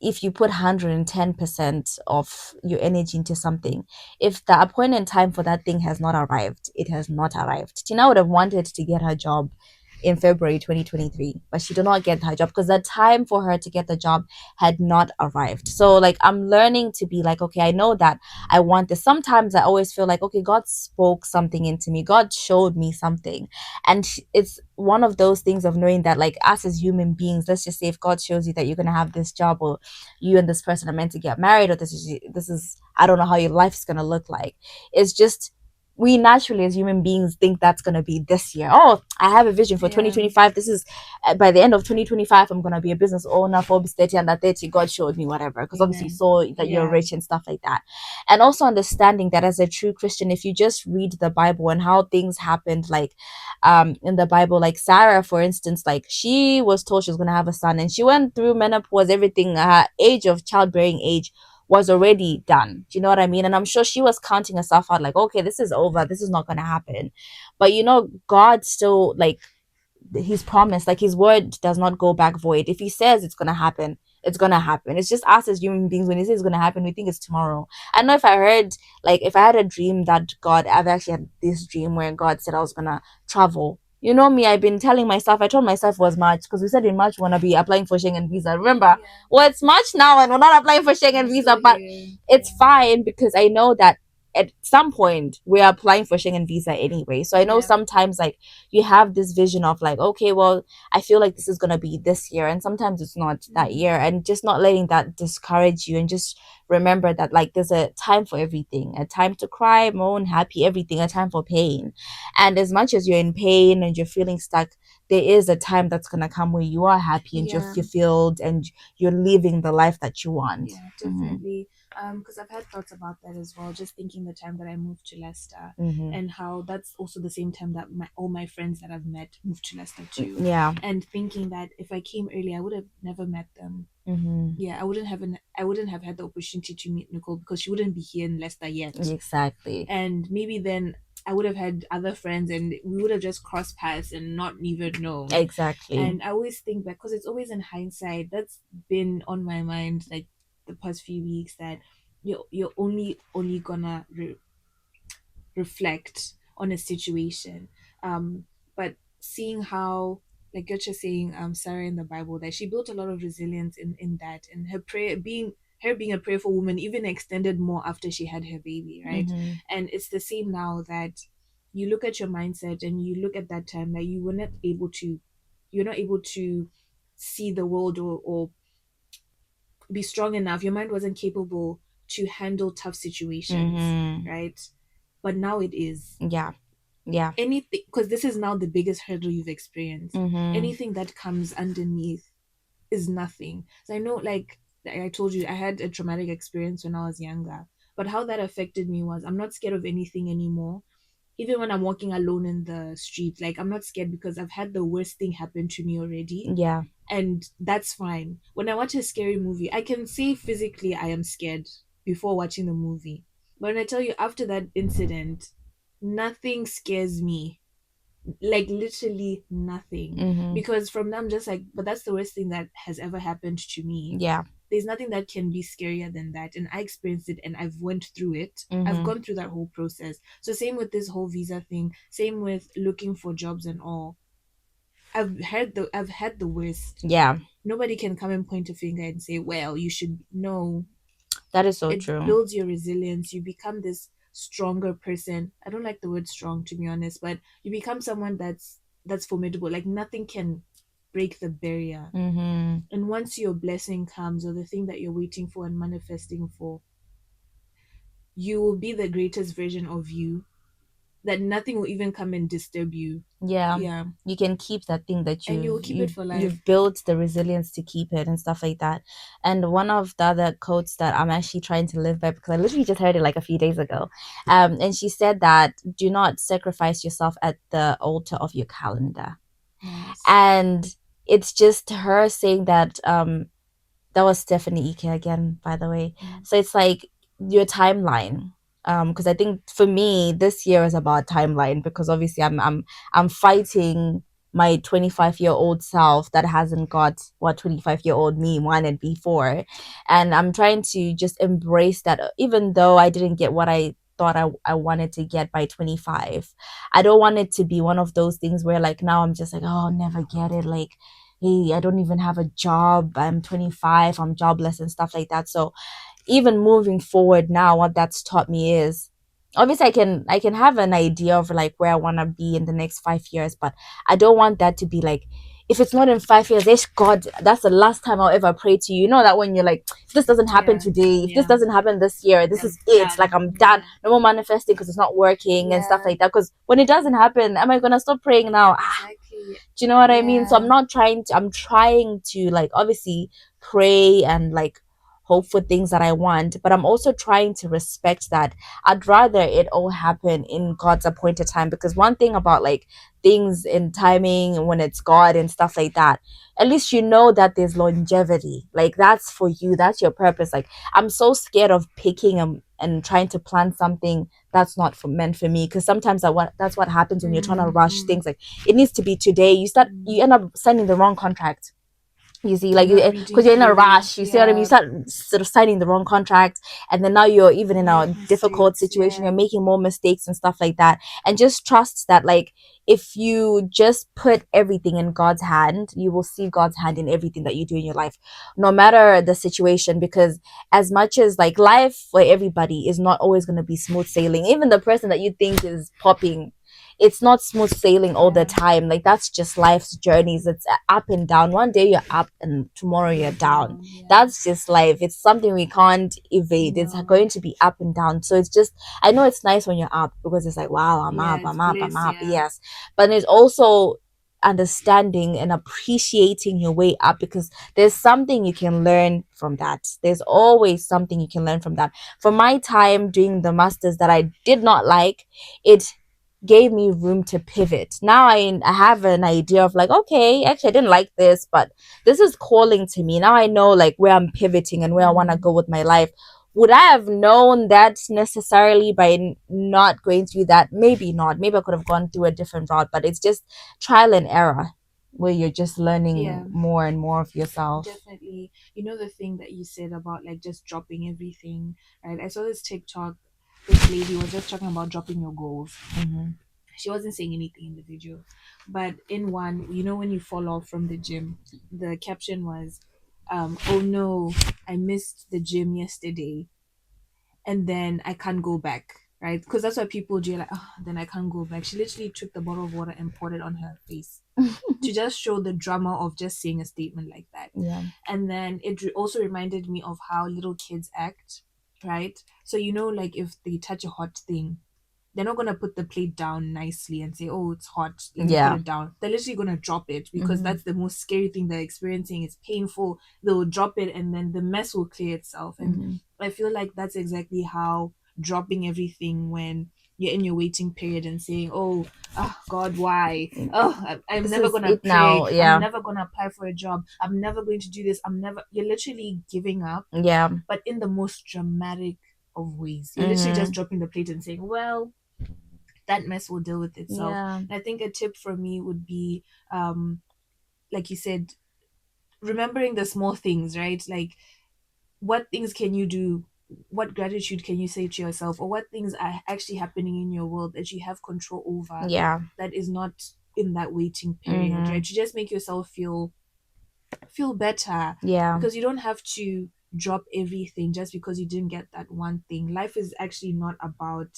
if you put 110% of your energy into something, if the appointed time for that thing has not arrived, it has not arrived. Tina would have wanted to get her job in February 2023, but she did not get her job because the time for her to get the job had not arrived. So like I'm learning to be like, okay, I know that I want this. Sometimes I always feel like, okay, God spoke something into me, God showed me something. And it's one of those things of knowing that like us as human beings, let's just say if God shows you that you're going to have this job, or you and this person are meant to get married, or this is I don't know how your life's going to look like. It's just we naturally as human beings think that's going to be this year. Oh, I have a vision for Yeah. 2025. This is by the end of 2025 I'm going to be a business owner, Forbes 30 under 30. God showed me whatever, because obviously he Amen. saw that you're Yeah. rich and stuff like that. And also understanding that as a true Christian, if you just read the Bible and how things happened, like in the Bible, like Sarah, for instance, like she was told she was going to have a son and she went through menopause, everything. Her age of childbearing age was already done. Do you know what I mean? And I'm sure she was counting herself out, like, okay, this is over, this is not going to happen. But God still, like, his promise, like his word does not go back void. If he says it's going to happen, it's going to happen. It's just us as human beings, when he says it's going to happen, we think it's tomorrow. I don't know if I heard, like, if I had a dream that I've actually had this dream where God said I was going to travel. You know me, I've been telling myself, I told myself it was March, because we said in March we want to be applying for Schengen visa. Remember? Yeah. Well, it's March now and we're not applying for Schengen We're visa, still but here. it's Yeah. fine because I know that at some point we're applying for Schengen visa anyway. So I know Yeah. sometimes like you have this vision of like, okay, well, I feel like this is gonna be this year, and sometimes it's not that Mm. year, and just not letting that discourage you, and just remember that like there's a time for everything, a time to cry, moan, happy, everything, a time for pain. And as much as you're in pain and you're feeling stuck, there is a time that's gonna come where you are happy and you're Yeah. fulfilled and you're living the life that you want. Yeah, Mm-hmm. definitely. Because I've had thoughts about that as well. Just thinking the time that I moved to Leicester, Mm-hmm. and how that's also the same time that all my friends that I've met moved to Leicester too. Yeah. And thinking that if I came early, I would have never met them. Mm-hmm. Yeah, I wouldn't have had the opportunity to meet Nicole because she wouldn't be here in Leicester yet. Exactly. And maybe then I would have had other friends, and we would have just crossed paths and not even known. Exactly. And I always think back, because it's always in hindsight, that's been on my mind like the past few weeks, that you're only gonna reflect on a situation. But seeing how, like you're just saying, Sarah in the Bible, that she built a lot of resilience in that, and her being a prayerful woman even extended more after she had her baby, right? Mm-hmm. And it's the same now, that you look at your mindset and you look at that time that you're not able to see the world, or be strong enough. Your mind wasn't capable to handle tough situations, Mm-hmm. right? But now it is. Yeah. Yeah. Anything, because this is now the biggest hurdle you've experienced. Mm-hmm. Anything that comes underneath is nothing. So I know, like I told you, I had a traumatic experience when I was younger, but how that affected me was I'm not scared of anything anymore. Even when I'm walking alone in the street, like I'm not scared because I've had the worst thing happen to me already, Yeah. and that's fine. When I watch a scary movie, I can say physically I am scared before watching the movie. But when I tell you, after that incident, nothing scares me. Like literally nothing. Mm-hmm. Because from now I'm just like, but that's the worst thing that has ever happened to me. Yeah. There's nothing that can be scarier than that. And I experienced it and I've went through it. I've Mm-hmm. gone through that whole process. So same with this whole visa thing, same with looking for jobs and all. I've had the worst. Yeah. Nobody can come and point a finger and say, well, you should know. That is so It true. builds your resilience. You become this stronger person. I don't like the word strong, to be honest, but you become someone that's formidable. Like nothing can break the barrier. Mm-hmm. And once your blessing comes, or the thing that you're waiting for and manifesting for, you will be the greatest version of you, that nothing will even come and disturb you. Yeah. Yeah. You can keep that thing that And you will keep it for life. you've built the resilience to keep it and stuff like that. And one of the other quotes that I'm actually trying to live by, because I literally just heard it like a few days ago, and she said that do not sacrifice yourself at the altar of your calendar. Nice. And it's just her saying that that was Stephanie Ike again, by the way. So it's like your timeline. Because I think for me this year is about timeline, because obviously I'm fighting my 25-year-old self that hasn't got what 25-year-old me wanted before, and I'm trying to just embrace that, even though I didn't get what I thought I wanted to get by 25. I don't want it to be one of those things where like now I'm just like, oh, I'll never get it, like, hey, I don't even have a job, I'm 25, I'm jobless and stuff like that. So even moving forward now, what that's taught me is obviously I can have an idea of like where I want to be in the next 5 years, but I don't want that to be like, if it's not in 5 years, God, that's the last time I'll ever pray to you. You know that when you're like, if this doesn't happen today, if this doesn't happen this year, this is it. Like I'm done. No more manifesting because it's not working and stuff like that. Because when it doesn't happen, am I gonna stop praying now? Exactly. Do you know what I mean? So I'm trying to like obviously pray and like hope for things that I want, but I'm also trying to respect that I'd rather it all happen in God's appointed time. Because one thing about like things in timing and when it's God and stuff like that, at least you know that there's longevity. Like that's for you, that's your purpose. Like I'm so scared of picking and trying to plan something that's not meant for me, because sometimes that's what happens when you're trying to rush things. Like it needs to be today. You end up signing the wrong contract. You see, You're like, not reading because you're in a through. rush, you see what I mean? You Yeah. start sort of signing the wrong contract, and then now you're even in a Make difficult mistakes. situation. You're Yeah. making more mistakes and stuff like that. And just trust that, like, if you just put everything in God's hand, you will see God's hand in everything that you do in your life, no matter the situation. Because as much as, like, life for everybody is not always going to be smooth sailing, even the person that you think is popping, it's not smooth sailing all the Yeah. time. Like, that's just life's journeys. It's up and down. One day you're up and tomorrow you're You're down. down. Yeah. That's just life. It's something we can't evade. It's No. going to be up and down. So it's just, I know it's nice when you're up because it's like, wow, I'm Yeah. up, It's I'm up, I'm bliss. up. Yeah. Yes. But it's also understanding and appreciating your way up, because there's something you can learn from that. There's always something you can learn from that. For my time doing the masters that I did not like, it gave me room to pivot. Now I have an idea of, like, okay, actually I didn't like this, but this is calling to me. Now I know, like, where I'm pivoting and where I want to Mm. go with my life. Would I have known that necessarily by not going through that? Maybe not. Maybe I could have gone through a different route, but it's just trial and error where you're just learning Yeah. more and more of yourself. Definitely. You know the thing that you said about like just dropping everything, right? I saw this TikTok. This lady was just talking about dropping your goals. Mm-hmm. She wasn't saying anything in the video, but in one, you know, when you fall off from the gym, the caption was, "Oh no, I missed the gym yesterday, and then I can't go back." Right? Because that's what people do. Like, oh, then I can't go back. She literally took the bottle of water and poured it on her face to just show the drama of just saying a statement like that. Yeah. And then it also reminded me of how little kids act, right? So, you know, like if they touch a hot thing, they're not going to put the plate down nicely and say, oh, it's hot, let me put Yeah. it down. They're literally going to drop it because Mm-hmm. that's the most scary thing they're experiencing. It's painful. They'll drop it and then the mess will clear itself. And Mm-hmm. I feel like that's exactly how dropping everything when you're in your waiting period and saying, oh God, why? Oh, I'm This never is gonna it pray. now. I'm Yeah. never gonna apply for a job. I'm never going to do this. You're literally giving up, Yeah. but in the most dramatic of ways. You're literally just Mm-hmm. dropping the plate and saying, well, that mess will deal with itself. Yeah. And I think a tip for me would be, um, like you said, remembering the small things, right? Like, what things can you do? What gratitude can you say to yourself, or what things are actually happening in your world that you have control over, Yeah. that is not in that waiting period, Mm-hmm. right? To just make yourself feel better, Yeah. because you don't have to drop everything just because you didn't get that one thing. Life is actually not about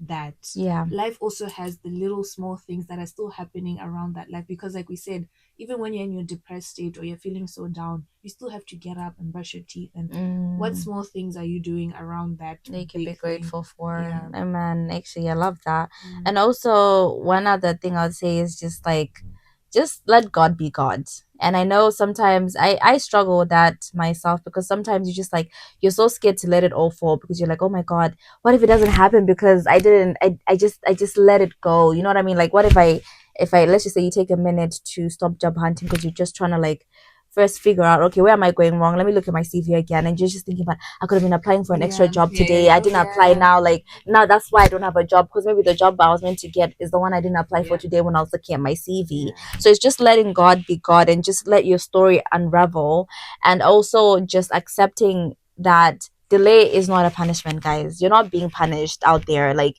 that. Yeah. Life also has the little small things that are still happening around that life, because like we said, even when you're in your depressed state or you're feeling so down, you still have to get up and brush your teeth. And what Mm. small things are you doing around that You can be big thing? grateful for. Yeah. Oh man, actually, I love that. Mm. And also, one other thing I would say is just, like, just let God be God. And I know sometimes I struggle with that myself, because sometimes you just, like, you're so scared to let it all fall, because you're like, oh my God, what if it doesn't happen because I just let it go. You know what I mean? Like, what if I let's just say you take a minute to stop job hunting because you're just trying to, like, first figure out, okay, where am I going wrong? Let me look at my CV again, and you're just thinking about, I could have been applying for an extra Yeah. job Yeah. Yeah. today. Yeah. I Oh, didn't apply yeah. now. Like, now that's why I don't have a job, because maybe the job I was meant to get is the one I didn't apply for Yeah. today when I was looking at my CV. Yeah. So it's just letting God be God and just let your story unravel. And also just accepting that delay is not a punishment, guys. You're not being punished out there. Like,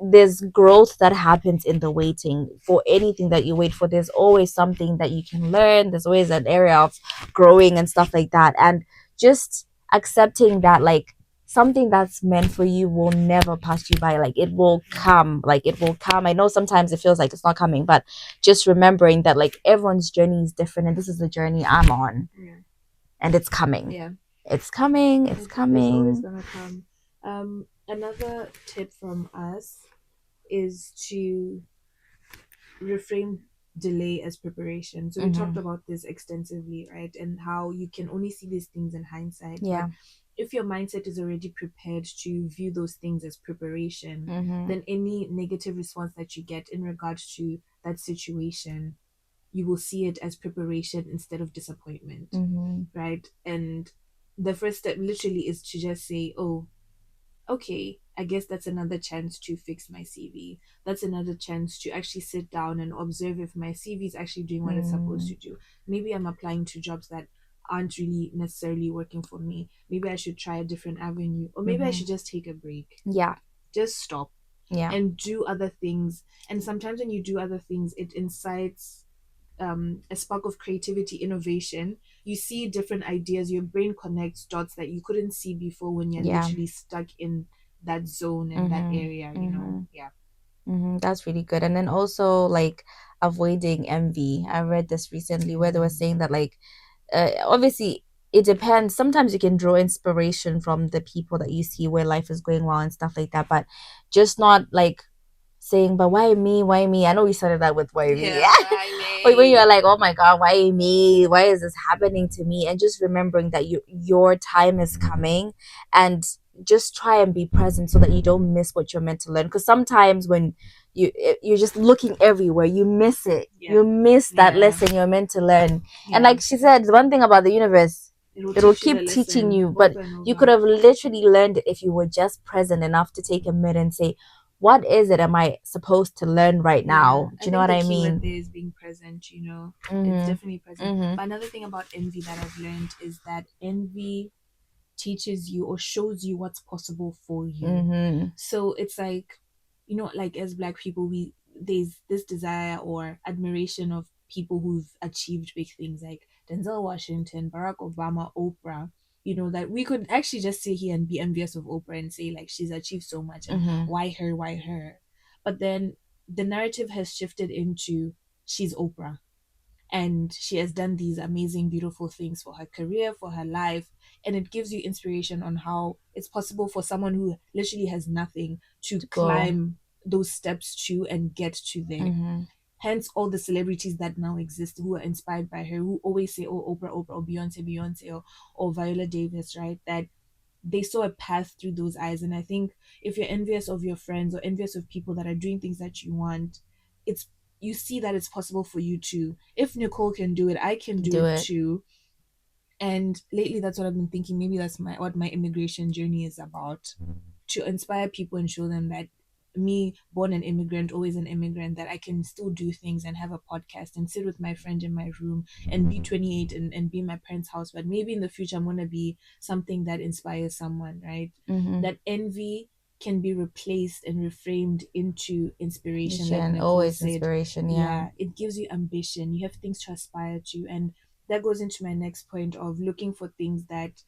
there's growth that happens in the waiting. For anything that you wait for, there's always something that you can learn. There's always an area of growing and stuff like that. And just accepting that, like, something that's meant for you will never pass you by. Like, it will come. Like, it will come. I know sometimes it feels like it's not coming, but just remembering that, like, everyone's journey is different, and this is the journey I'm on, Yeah. and it's coming. Yeah. It's coming. It's It's always coming. gonna come. Another tip from us is to reframe delay as preparation. So we talked Mm-hmm. about this extensively, right? And how you can only see these things in hindsight. But Yeah. if your mindset is already prepared to view those things as preparation, Mm-hmm. then any negative response that you get in regards to that situation, you will see it as preparation instead of disappointment, Mm-hmm. right? And the first step literally is to just say, oh, okay, I guess that's another chance to fix my CV. That's another chance to actually sit down and observe if my CV is actually doing what it's supposed to do. Maybe I'm applying to jobs that aren't really necessarily working for me. Maybe I should try a different avenue, or maybe I should just take a break. Yeah. Just stop Yeah. and do other things. And sometimes when you do other things, it incites a spark of creativity, innovation. You see different ideas. Your brain connects dots that you couldn't see before when you're Yeah. literally stuck in that zone and that area. You know, yeah. That's really good. And then also like avoiding envy. I read this recently where they were saying that like obviously it depends. Sometimes you can draw inspiration from the people that you see where life is going well and stuff like that, but just not like saying, but why me? Why me? I know we started that with why me. Yeah, why But when me? you're like, oh my God, why me? Why is this happening to me? And just remembering that your time is coming, and just try and be present so that you don't miss what you're meant to learn. Because sometimes when you're just looking everywhere, you miss it. Yeah. You miss that Yeah. lesson you're meant to learn. Yeah. And like she said, one thing about the universe, It will it will teach you keep the teaching lesson you, but over and you over. could have literally learned it if you were just present enough to take a minute and say, what is it am I supposed to learn right now? Do you know what I The key word mean? there is being present, you know. It's Mm-hmm. definitely present. But another thing about envy that I've learned is that envy teaches you or shows you what's possible for you. So it's like, you know, like as Black people, there's this desire or admiration of people who've achieved big things like Denzel Washington, Barack Obama, Oprah. You know, that we could actually just sit here and be envious of Oprah and say like she's achieved so much and why her, why her. But then the narrative has shifted into she's Oprah and she has done these amazing beautiful things for her career, for her life, and it gives you inspiration on how it's possible for someone who literally has nothing to climb those steps to and get to there. Hence all the celebrities that now exist who are inspired by her, who always say, oh, Oprah, Oprah, or Beyonce, or Viola Davis, right? That they saw a path through those eyes. And I think if you're envious of your friends or envious of people that are doing things that you want, it's you see that it's possible for you too. If Nicole can do it, I can do it too. And lately that's what I've been thinking. Maybe that's what my immigration journey is about. To inspire people and show them that me, born an immigrant, always an immigrant, that I can still do things and have a podcast and sit with my friend in my room and be 28 and be in my parents' house. But maybe in the future I'm gonna be something that inspires someone, right? That envy can be replaced and reframed into inspiration. Like Nicole always said, inspiration. Yeah. it gives you ambition. You have things to aspire to, and that goes into my next point of looking for things that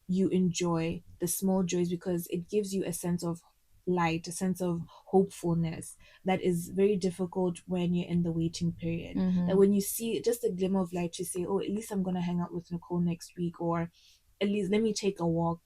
you enjoy, the small joys, because it gives you a sense of light, a sense of hopefulness that is very difficult when you're in the waiting period. That when you see just a glimmer of light, you say, oh, at least I'm going to hang out with Nicole next week, or at least let me take a walk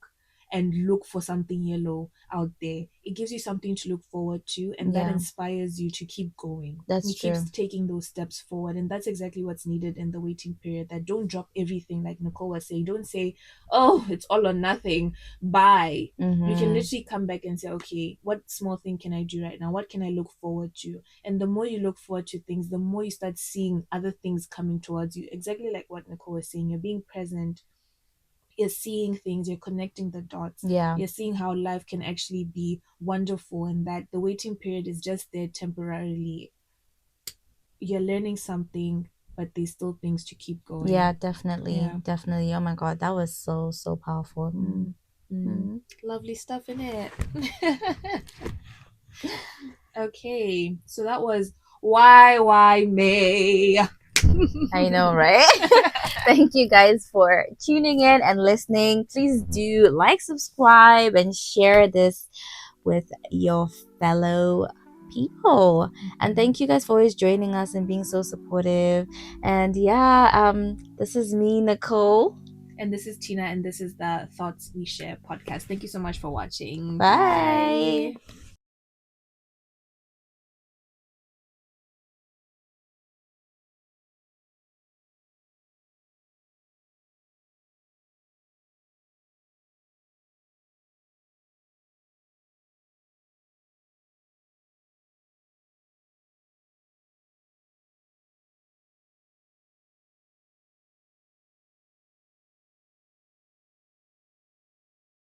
and look for something yellow out there. It gives you something to look forward to, and that inspires you to keep going. That's you true. keep taking those steps forward, and that's exactly what's needed in the waiting period. That don't drop everything, like Nicole was saying. Don't say, oh, it's all or nothing, bye. You can literally come back and say, okay, what small thing can I do right now? What can I look forward to? And the more you look forward to things, the more you start seeing other things coming towards you. Exactly like what Nicole was saying. You're being present, you're seeing things, you're connecting the dots. You're seeing how life can actually be wonderful, and that the waiting period is just there temporarily. You're learning something, but there's still things to keep going. Yeah, definitely. Definitely. Oh my God, that was so powerful. Lovely stuff in it. Okay, so that was why me. I know, right? Thank you guys for tuning in and listening. Please do like, subscribe, and share this with your fellow people. And thank you guys for always joining us and being so supportive. And yeah, this is me, Nicole. And this is Tina, and this is the Thoughts We Share podcast. Thank you so much for watching. Bye.